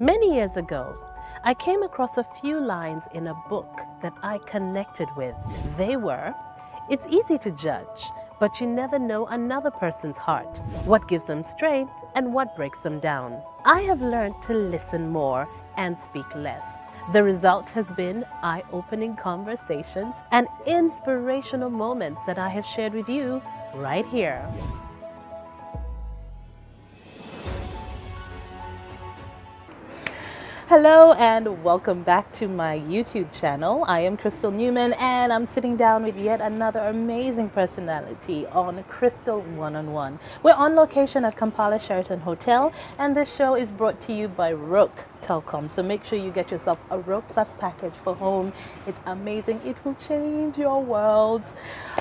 Many years ago, I came across a few lines in a book that I connected with. They were, "It's easy to judge, but you never know another person's heart, what gives them strength and what breaks them down." I have learned to listen more and speak less. The result has been eye-opening conversations and inspirational moments that I have shared with you right here. Hello and welcome back to my YouTube channel. I am Crystal Newman and I'm sitting down with yet another amazing personality on Crystal One-on-One. We're on location at Kampala Sheraton Hotel and this show is brought to you by Roke Telecom. So make sure you get yourself a Roke Plus package for home. It's amazing. It will change your world.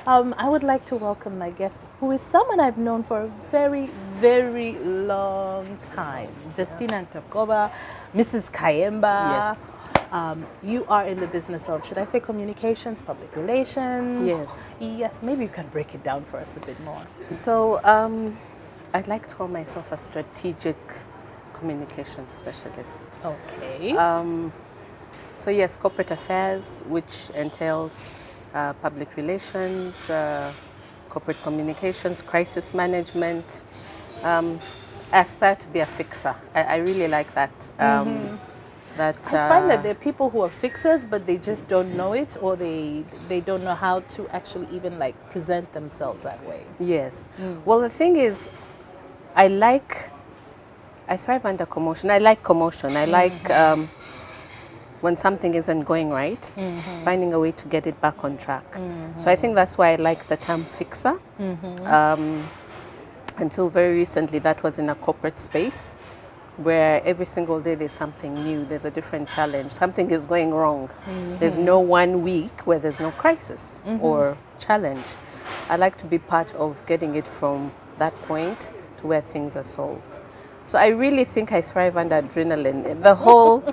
I would like to welcome my guest, who is someone I've known for a very, very long time. Justina Ntabgoba, Mrs. Kayemba. Yes. You are in the business of, should I say, communications, public relations? Yes. Yes, maybe you can break it down for us a bit more. So I'd like to call myself a strategic communication specialist. Okay. So yes, corporate affairs, which entails public relations, corporate communications, crisis management. I aspire to be a fixer. I really like that. I find that there are people who are fixers, but they just don't know it, or they don't know how to actually even like present themselves that way. Yes. Well, the thing is, I thrive under commotion. I like commotion. I like when something isn't going right, finding a way to get it back on track. So I think that's why I like the term fixer. Until very recently, that was in a corporate space where every single day there's something new, there's a different challenge, something is going wrong. There's no 1 week where there's no crisis or challenge. I like to be part of getting it from that point to where things are solved. So I really think I thrive under adrenaline. The whole,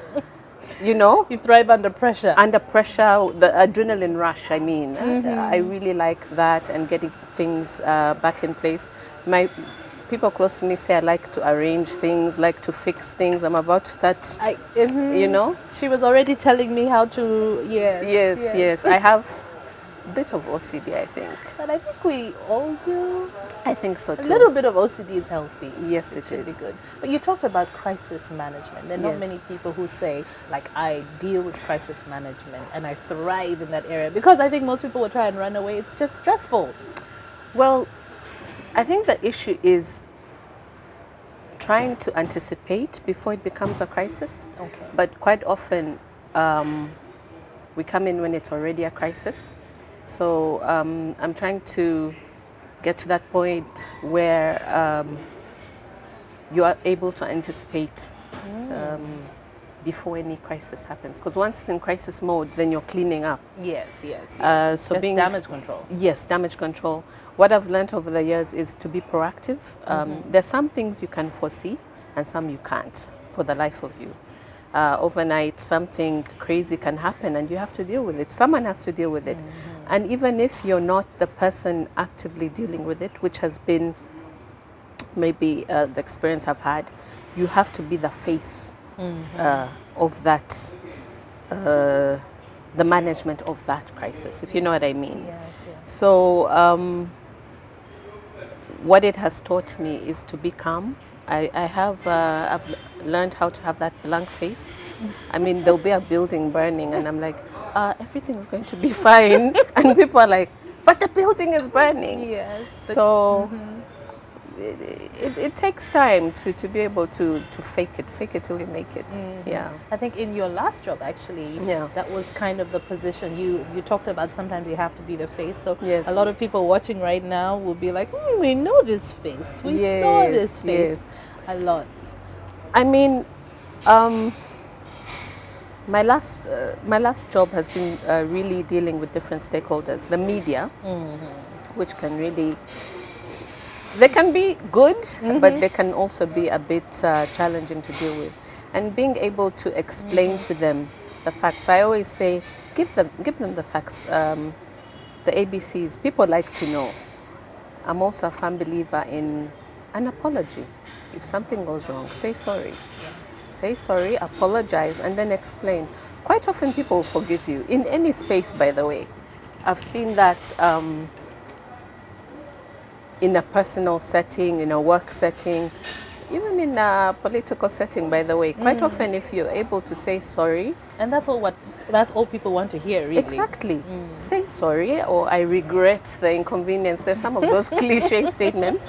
you know, You thrive under pressure. under pressure, the adrenaline rush, I mean. I really like that and getting things back in place. My people close to me say I like to arrange things, like to fix things. I'm about to start, you know? She was already telling me how to, Yes. I have a bit of OCD, I think. But I think we all do. I think so A too. little bit of OCD is healthy. Yes, it It's really is. good. But you talked about crisis management. There are not Yes. many people who say, like, I deal with crisis management and I thrive in that area. Because I think most people will try and run away. It's just stressful. Well, I think the issue is trying to anticipate before it becomes a crisis. Okay. But quite often, we come in when it's already a crisis. So I'm trying to get to that point where you are able to anticipate before any crisis happens. Because once it's in crisis mode, then you're cleaning up. Yes. So Just being damage control. Yes, damage control. What I've learned over the years is to be proactive. There's some things you can foresee and some you can't for the life of you. Overnight, something crazy can happen and you have to deal with it. Someone has to deal with it. And even if you're not the person actively dealing with it, which has been maybe the experience I've had, you have to be the face of that, the management of that crisis, if you know what I mean. Yes. So what it has taught me is to be calm. I've learned how to have that blank face. I mean, there'll be a building burning and I'm like, everything's going to be fine. And people are like, but the building is burning. Yes. So it takes time to be able to fake it till you make it. Yeah. I think in your last job, actually, that was kind of the position. You talked about sometimes you have to be the face. So Yes. a lot of people watching right now will be like, we know this face. We saw this face a lot. I mean, my last job has been really dealing with different stakeholders. The media, which can really, they can be good, but they can also be a bit challenging to deal with. And being able to explain to them the facts. I always say, give them the facts, the ABCs. People like to know. I'm also a firm believer in an apology. If something goes wrong, say sorry. say sorry, apologize, and then explain. Quite often people will forgive you in any space, by the way. I've seen that in a personal setting, in a work setting, even in a political setting, by the way. Quite often, if you're able to say sorry, And that's all people want to hear, really. exactly, say sorry, or I regret the inconvenience. There's some of those cliche statements,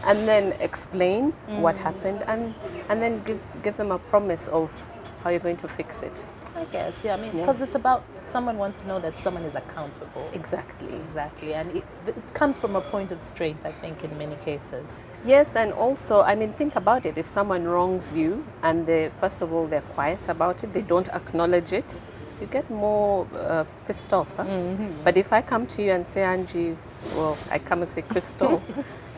and then explain what happened, and then give them a promise of how you're going to fix it. I guess, yeah. I mean, Yeah. because it's about someone wants to know that someone is accountable. Exactly. Exactly, and it comes from a point of strength, I think, in many cases. Yes, and also, I mean, think about it. If someone wrongs you and they, first of all, they're quiet about it, they don't acknowledge it, you get more pissed off. Huh? But if I come to you and say, Angie, well, I come and say, Crystal,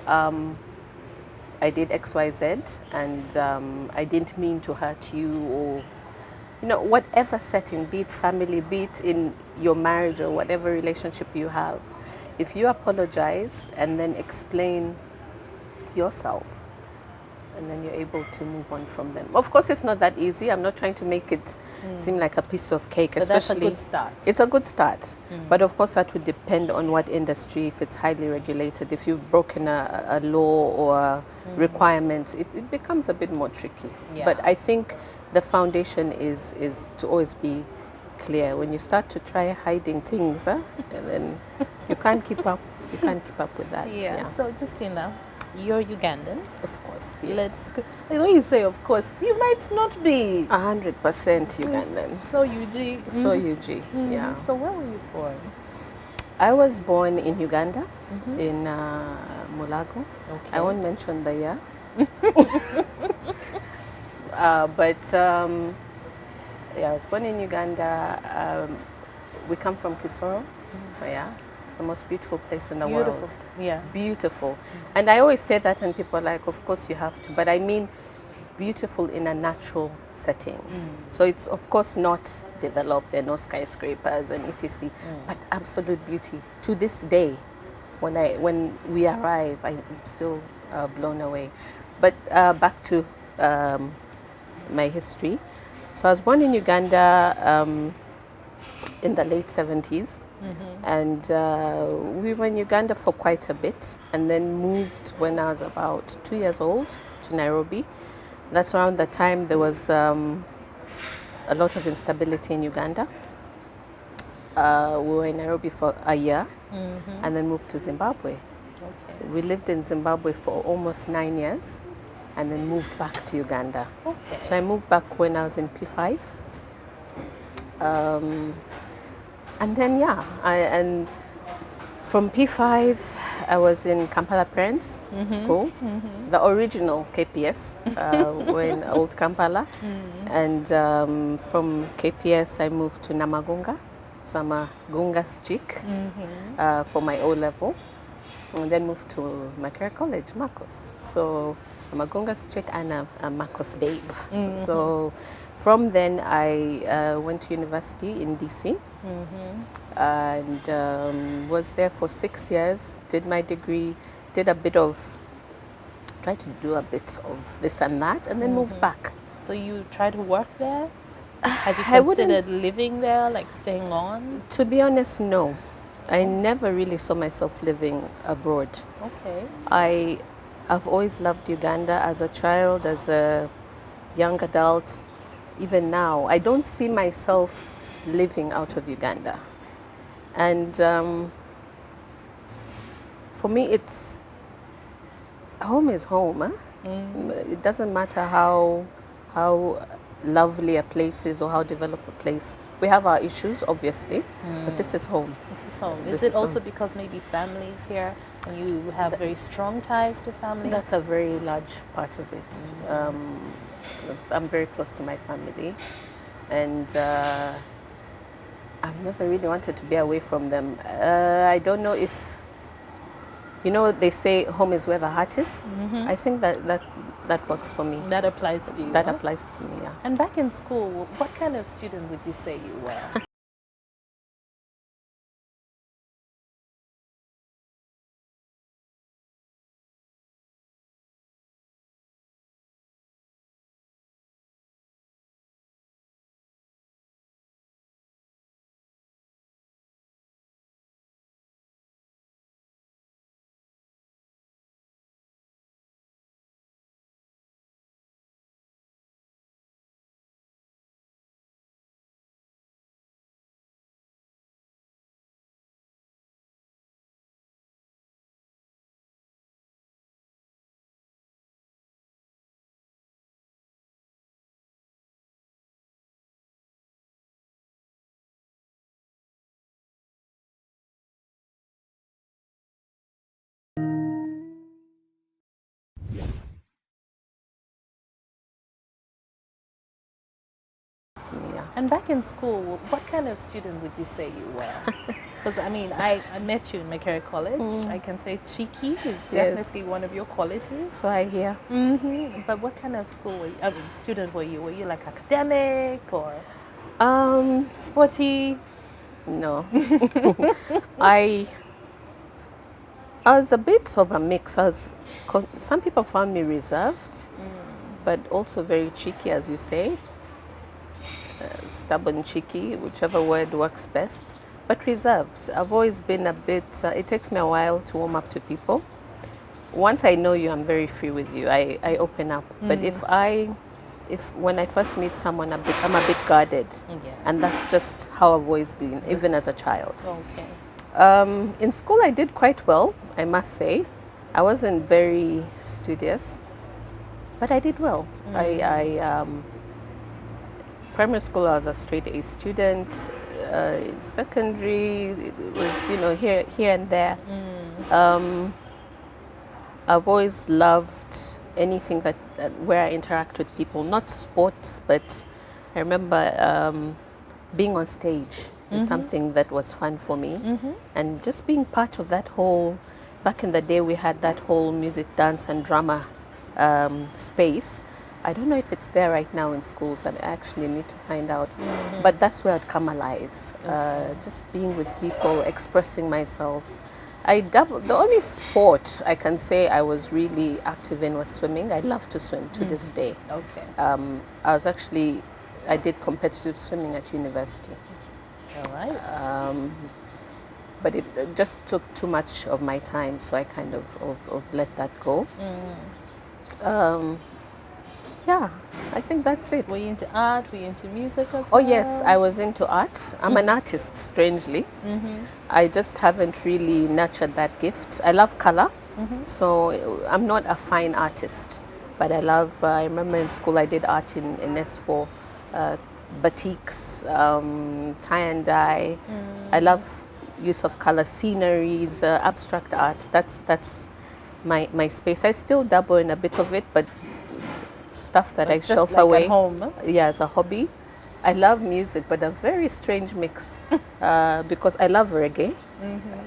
I did X, Y, Z, and I didn't mean to hurt you, or whatever setting, be it family, be it in your marriage or whatever relationship you have, if you apologize and then explain yourself, and then you're able to move on from them. Of course, it's not that easy. I'm not trying to make it seem like a piece of cake, But especially. that's a good start. It's a good start. But of course, that would depend on what industry, if it's highly regulated, if you've broken a law or a requirement, it becomes a bit more tricky. Yeah. But I think the foundation is to always be clear. When you start to try hiding things, and then you can't keep up. You can't keep up with that. Yeah. So, Justina, you're Ugandan. Of course, yes. When you say of course, you might not be. 100% Ugandan. So UG. So UG, yeah. So where were you born? I was born in Uganda, in Mulago. Okay. I won't mention the year. But yeah, I was born in Uganda. We come from Kisoro, yeah, the most beautiful place in the world. Yeah. Beautiful. And I always say that, and people are like, of course you have to, but I mean beautiful in a natural setting. So it's of course not developed, there are no skyscrapers and etc. But absolute beauty. To this day, when we arrive, I'm still blown away. But back to my history. So I was born in Uganda in the late 70s. And we were in Uganda for quite a bit, and then moved when I was about 2 years old to Nairobi. That's around the time there was a lot of instability in Uganda. We were in Nairobi for a year, and then moved to Zimbabwe. Okay. We lived in Zimbabwe for almost 9 years, and then moved back to Uganda. Okay. So I moved back when I was in P5. And then, yeah, and from P5, I was in Kampala Parents School, the original KPS, we're in Old Kampala. And from KPS, I moved to Namagunga. So I'm a Gungas chick for my O level. And then moved to my career college, Marcos. So I'm a Gungas chick and a Marcos babe. So from then, I went to university in DC. And was there for 6 years, did my degree, tried to do a bit of this and that, and then moved back. So you tried to work there? Have you I wouldn't- considered living there, like staying on? To be honest, no. I never really saw myself living abroad. Okay. I've always loved Uganda as a child, as a young adult, even now. I don't see myself living out of Uganda. And for me, it's home is home. Huh? It doesn't matter how lovely a place is or how developed a place. We have our issues, obviously, but this is home. This is home. This Is it is also home. because maybe family is here and you have very strong ties to family? That's a very large part of it. I'm very close to my family, and I've never really wanted to be away from them. I don't know if, they say home is where the heart is. I think that works for me. That applies to you. That huh? applies to me, yeah. And back in school, what kind of student would you say you were? And back in school, what kind of student would you say you were? Because I mean, I met you in Makerere College. I can say cheeky is definitely one of your qualities. So I hear. But what kind of school were you, I mean, student were you? Were you like academic or sporty? No. I was a bit of a mix. Some people found me reserved, but also very cheeky, as you say. Stubborn, cheeky, whichever word works best. But reserved. I've always been a bit, it takes me a while to warm up to people. Once I know you, I'm very free with you. I open up. But when I first meet someone, I'm a bit guarded. And that's just how I've always been, even as a child. Okay. In school, I did quite well, I must say. I wasn't very studious, but I did well. Primary school, I was a straight A student. In secondary, it was, here and there. I've always loved anything that where I interact with people, not sports, but I remember being on stage is something that was fun for me. And just being part of that whole, back in the day, we had that whole music, dance, and drama space. I don't know if it's there right now in schools. I actually need to find out. But that's where I'd come alive. Just being with people, expressing myself. The only sport I can say I was really active in was swimming. I love to swim to this day. Okay. I did competitive swimming at university. All right. But it just took too much of my time, so I kind of let that go. Yeah, I think that's it. Were you into art? Were you into music as well? Oh yes, I was into art. I'm an artist, strangely. I just haven't really nurtured that gift. I love color, so I'm not a fine artist. But I remember in school I did art in S4, batiks, tie and dye. I love use of color, sceneries, abstract art. That's my space. I still dabble in a bit of it, but stuff that I shelf like away. At home. Yeah, as a hobby. I love music, but a very strange mix because I love reggae.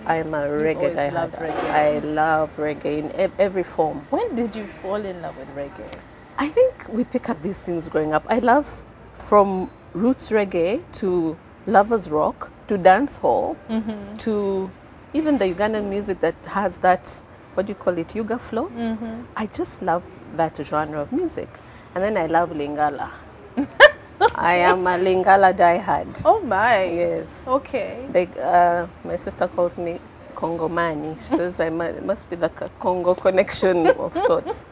I'm a reggae diehard. I love reggae in every form. When did you fall in love with reggae? I think we pick up these things growing up. I love from roots reggae to lovers rock to dance hall to even the Ugandan music that has that, what do you call it, Yuga flow. I just love that genre of music. And then I love Lingala. I am a Lingala diehard. Oh my. Yes. Okay. My sister calls me Congomani. She says I must be the Congo connection of sorts.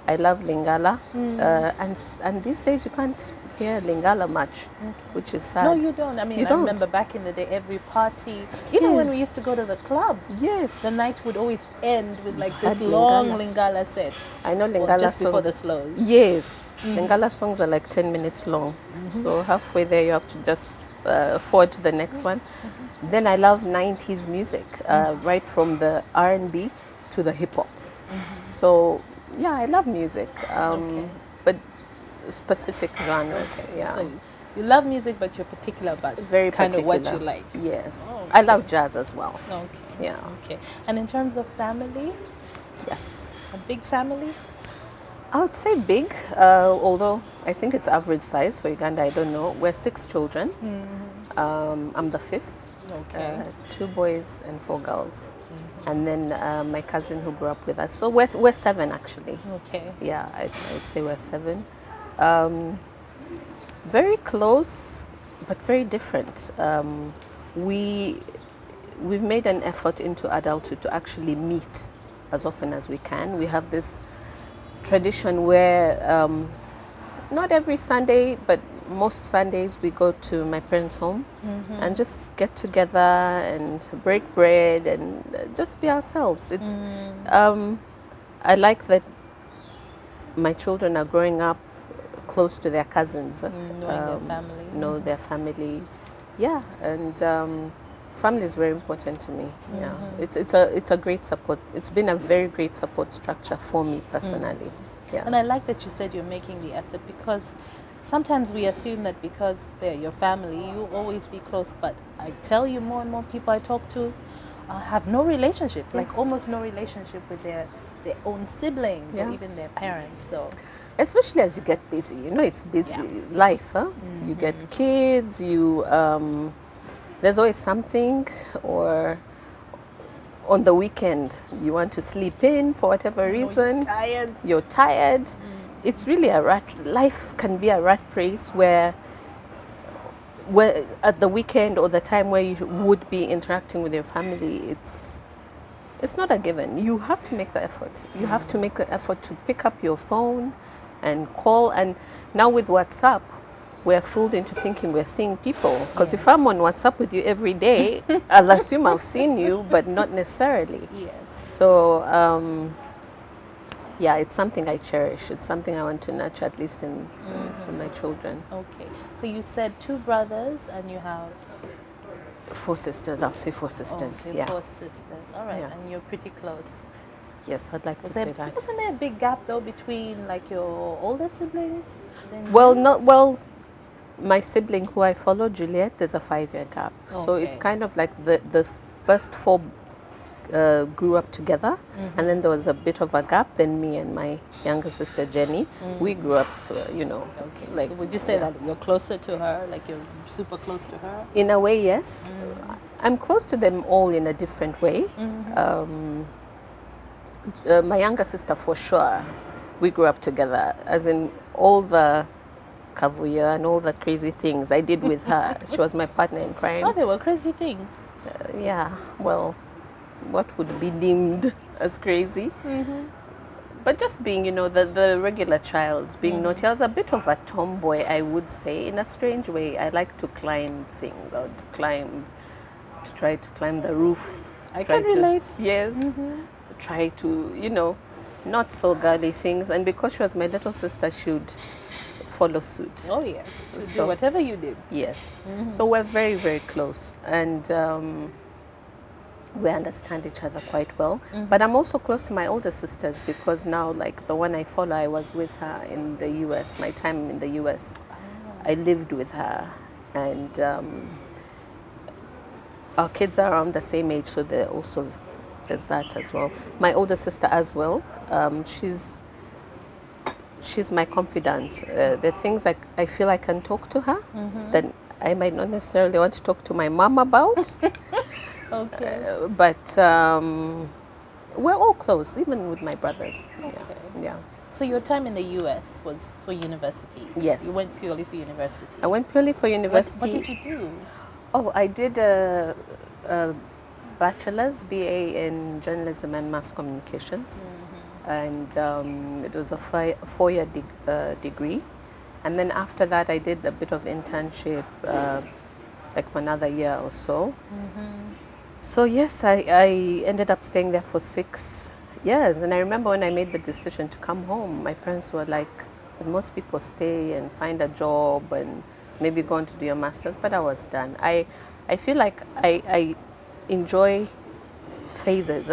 I love Lingala. And these days you can't hear Lingala much, which is sad. No, you don't. I mean, I remember back in the day, every party, even when we used to go to the club, the night would always end with like this long Lingala set. I know Lingala just songs. Before the slows. Yes. Lingala songs are like 10 minutes long. So halfway there you have to just forward to the next one. Then I love 90s music, right from the R&B to the hip hop. So yeah, I love music, but specific genres. Yeah. So you love music, but you're particular about Very kind particular. of what you like. Yes. I love jazz as well. Okay. Yeah. Okay. And in terms of family? Yes. A big family? I would say big, although I think it's average size for Uganda. I don't know. We're 6 children. I'm the 5th. Okay. 2 boys and 4 girls. And then my cousin who grew up with us. So we're 7 actually. Okay. Yeah, I would say we're 7. Very close, but very different. We've made an effort into adulthood to actually meet as often as we can. We have this tradition where not every Sunday, but most Sundays we go to my parents' home and just get together and break bread and just be ourselves. It's I like that my children are growing up close to their cousins, know their family. Yeah, and family is very important to me. Yeah, it's a great support. It's been a very great support structure for me personally. Yeah. And I like that you said you're making the effort, because sometimes we assume that because they're your family, you'll always be close. But I tell you, more and more people I talk to have no relationship, like Yes. almost no relationship with their own siblings or Yeah. even their parents. So Especially as you get busy, it's busy life, huh? You get kids, there's always something, or on the weekend you want to sleep in for whatever reason. tired. You're tired. It's really life can be a rat race where at the weekend or the time where you would be interacting with your family, it's not a given. You have to make the effort. You have to make the effort to pick up your phone and call. And now with WhatsApp, we're fooled into thinking we're seeing people. Because if I'm on WhatsApp with you every day, I'll assume I've seen you, but not necessarily. Yes. So, yeah, it's something I cherish. It's something I want to nurture, at least in my children. Okay. So you said 2 brothers and you have 4 sisters. I'll say 4 sisters. okay, Yeah. 4 sisters. All right. Yeah. And you're pretty close. Yes, I'd like to say that. Wasn't there a big gap though between like your older siblings? Well, my sibling who I follow, Juliet, there's a 5-year gap. So it's Okay. kind of like the first 4 grew up together, and then there was a bit of a gap. Then me and my younger sister Jenny, we grew up, Okay. like So would you say that you're closer to her, like you're super close to her? in a way, yes. I'm close to them all in a different way. My younger sister, for sure, we grew up together, as in all the kavuya and all the crazy things I did with her. She was my partner in crime. Oh, they were crazy things. Yeah, well, what would be deemed as crazy? But just being, the regular child, being naughty. I was a bit of a tomboy, I would say, in a strange way. I like to climb things. I would try to climb the roof. I Try can to- relate. Yes. Try to, not so girly things. And because she was my little sister, she would follow suit. Oh yes. To do So- whatever you did. Yes. So we're very, very close. And we understand each other quite well. But I'm also close to my older sisters because now, like the one I follow, I was with her in the US, my time in the US. I lived with her. And our kids are around the same age, so there's that as well. My older sister as well, she's my confidant. The things I feel I can talk to her that I might not necessarily want to talk to my mom about. Okay. But we're all close, even with my brothers. Okay. Yeah. So your time in the US was for university? Yes. You went purely for university? I went purely for university. What did you do? Oh, I did a bachelor's BA in journalism and mass communications, and it was a 4-year degree. And then after that, I did a bit of internship, like for another year or so. So yes, I ended up staying there for 6 years. And I remember when I made the decision to come home, my parents were like, "But most people stay and find a job and maybe go on to do your master's," but I was done. I feel like I enjoy phases.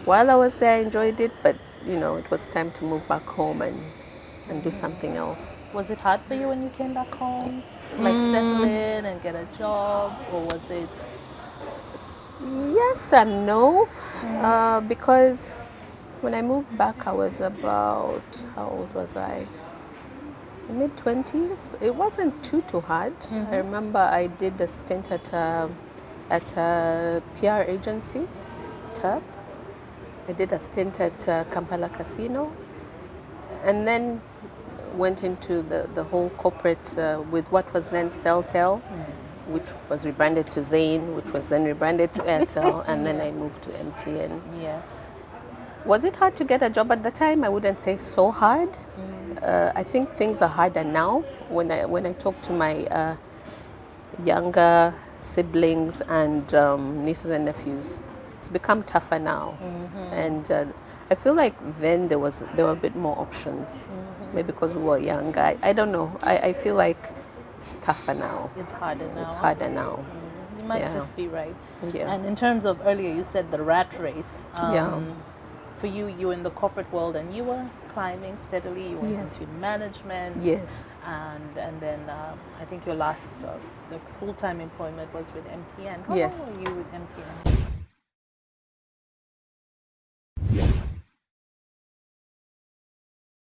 While I was there, I enjoyed it, but it was time to move back home and do something else. Was it hard for you when you came back home? Like settle in and get a job? Or was it... Yes and no, because when I moved back, I was about, how old was I? Mid-20s. It wasn't too hard. I remember I did a stint at a PR agency, TERP. I did a stint at Kampala Casino, and then went into the whole corporate with what was then Celtel, which was rebranded to Zain, which was then rebranded to Airtel, and then I moved to MTN. Yes. Was it hard to get a job at the time? I wouldn't say so hard. I think things are harder now. When I talk to my younger siblings and nieces and nephews, it's become tougher now. And I feel like then there were a bit more options. Maybe because we were young. I don't know. I feel like it's tougher now. It's harder now. It's harder now. You might Yeah. just be right. Yeah. And in terms of earlier, you said the rat race. Yeah. For you, you were in the corporate world and you were climbing steadily. You went Yes. into management. Yes. And then I think your last full-time employment was with MTN. How Yes. long were you with MTN?